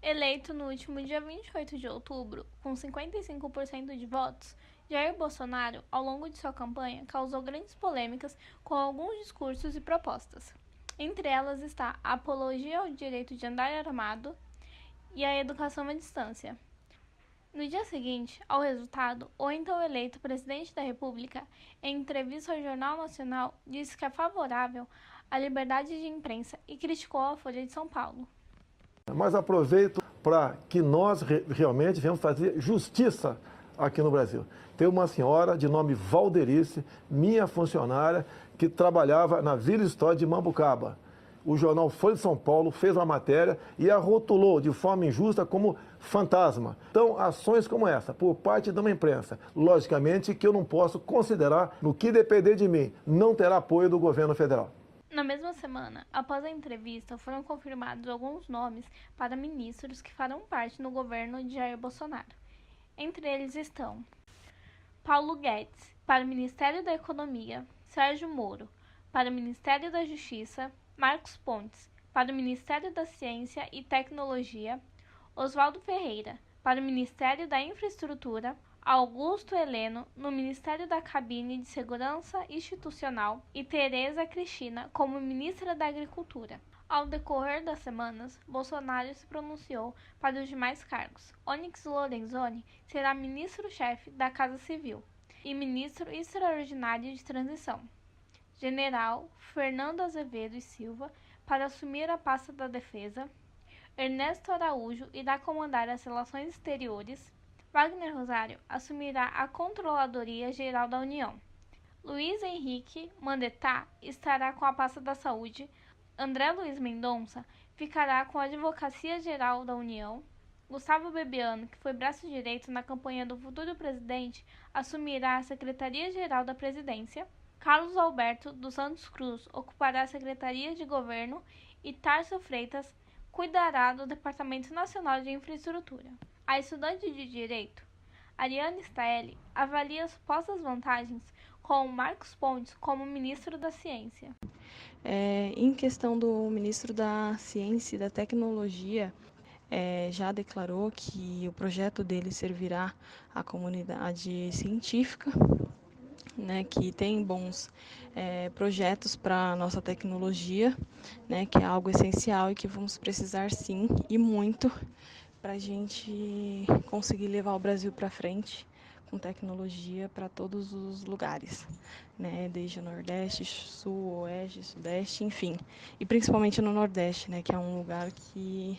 Eleito no último dia 28 de outubro, com 55% de votos, Jair Bolsonaro, ao longo de sua campanha, causou grandes polêmicas com alguns discursos e propostas. Entre elas está a apologia ao direito de andar armado e a educação à distância. No dia seguinte ao resultado, o então eleito presidente da República, em entrevista ao Jornal Nacional, disse que é favorável à liberdade de imprensa e criticou a Folha de São Paulo. Mas aproveito para que nós realmente venhamos fazer justiça aqui no Brasil. Tem uma senhora de nome Valderice, minha funcionária, que trabalhava na Vila História de Mambucaba. O jornal Folha de São Paulo fez uma matéria e a rotulou de forma injusta como fantasma. Então, ações como essa, por parte de uma imprensa, logicamente que eu não posso considerar, no que depender de mim, não terá apoio do governo federal. Na mesma semana, após a entrevista, foram confirmados alguns nomes para ministros que farão parte no governo de Jair Bolsonaro. Entre eles estão Paulo Guedes, para o Ministério da Economia, Sérgio Moro, para o Ministério da Justiça, Marcos Pontes, para o Ministério da Ciência e Tecnologia, Oswaldo Ferreira, para o Ministério da Infraestrutura, Augusto Heleno, no Ministério da Cabine de Segurança Institucional e Tereza Cristina como Ministra da Agricultura. Ao decorrer das semanas, Bolsonaro se pronunciou para os demais cargos. Onyx Lorenzoni será ministro-chefe da Casa Civil e ministro extraordinário de transição. General Fernando Azevedo e Silva para assumir a pasta da Defesa. Ernesto Araújo irá comandar as relações exteriores. Wagner Rosário assumirá a Controladoria Geral da União. Luiz Henrique Mandetta estará com a pasta da Saúde. André Luiz Mendonça ficará com a Advocacia Geral da União. Gustavo Bebiano, que foi braço direito na campanha do futuro presidente, assumirá a Secretaria-Geral da Presidência. Carlos Alberto dos Santos Cruz ocupará a Secretaria de Governo e Tarso Freitas cuidará do Departamento Nacional de Infraestrutura. A estudante de Direito, Ariane Staeli, avalia supostas vantagens com Marcos Pontes como ministro da Ciência. Em questão do ministro da Ciência e da Tecnologia, já declarou que o projeto dele servirá à comunidade científica, né, que tem bons projetos para a nossa tecnologia, né, que é algo essencial e que vamos precisar sim e muito para a gente conseguir levar o Brasil para frente com tecnologia para todos os lugares, né, desde o Nordeste, Sul, Oeste, Sudeste, enfim, e principalmente no Nordeste, né, que é um lugar que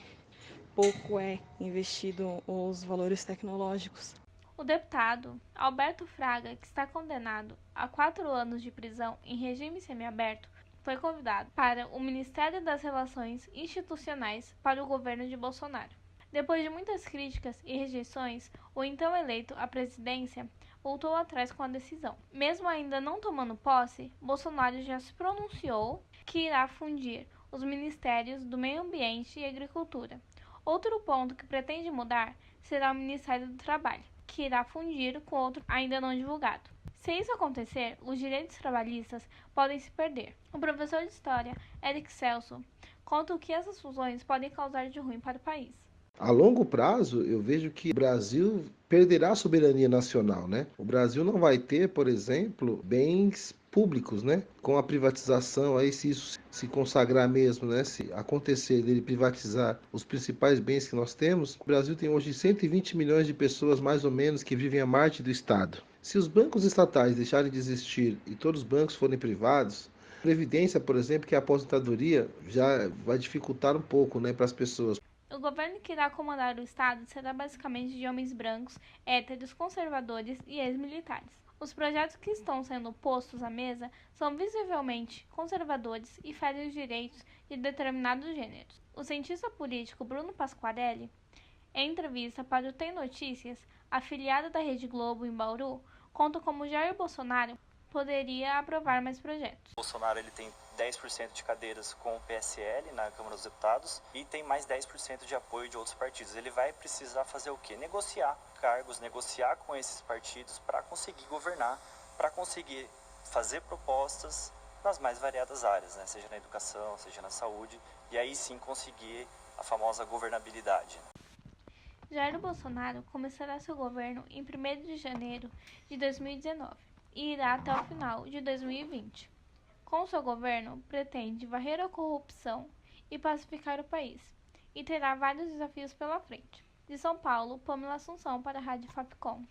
pouco é investido os valores tecnológicos. O deputado Alberto Fraga, que está condenado a 4 anos de prisão em regime semiaberto, foi convidado para o Ministério das Relações Institucionais para o governo de Bolsonaro. Depois de muitas críticas e rejeições, o então eleito à presidência voltou atrás com a decisão. Mesmo ainda não tomando posse, Bolsonaro já se pronunciou que irá fundir os ministérios do Meio Ambiente e Agricultura. Outro ponto que pretende mudar será o Ministério do Trabalho, que irá fundir com outro ainda não divulgado. Se isso acontecer, os direitos trabalhistas podem se perder. O professor de História, Eric Celso, conta o que essas fusões podem causar de ruim para o país. A longo prazo, eu vejo que o Brasil perderá a soberania nacional, né? O Brasil não vai ter, por exemplo, bens públicos, né? Com a privatização, aí se isso se consagrar mesmo, né? Se acontecer dele privatizar os principais bens que nós temos, o Brasil tem hoje 120 milhões de pessoas, mais ou menos, que vivem à margem do Estado. Se os bancos estatais deixarem de existir e todos os bancos forem privados, a previdência, por exemplo, que é a aposentadoria, já vai dificultar um pouco, né, para as pessoas. O governo que irá comandar o Estado será basicamente de homens brancos, héteros, conservadores e ex-militares. Os projetos que estão sendo postos à mesa são visivelmente conservadores e ferem os direitos de determinados gêneros. O cientista político Bruno Pasquarelli, em entrevista para o Tem Notícias, afiliada da Rede Globo em Bauru, conta como Jair Bolsonaro poderia aprovar mais projetos. Bolsonaro ele tem 10% de cadeiras com o PSL na Câmara dos Deputados e tem mais 10% de apoio de outros partidos. Ele vai precisar fazer o quê? Negociar cargos, negociar com esses partidos para conseguir governar, para conseguir fazer propostas nas mais variadas áreas, né? Seja na educação, seja na saúde, e aí sim conseguir a famosa governabilidade. Jair Bolsonaro começará seu governo em 1º de janeiro de 2019 e irá até o final de 2020. Com seu governo, pretende varrer a corrupção e pacificar o país, e terá vários desafios pela frente. De São Paulo, Pamela Assunção para a Rádio Fapcom.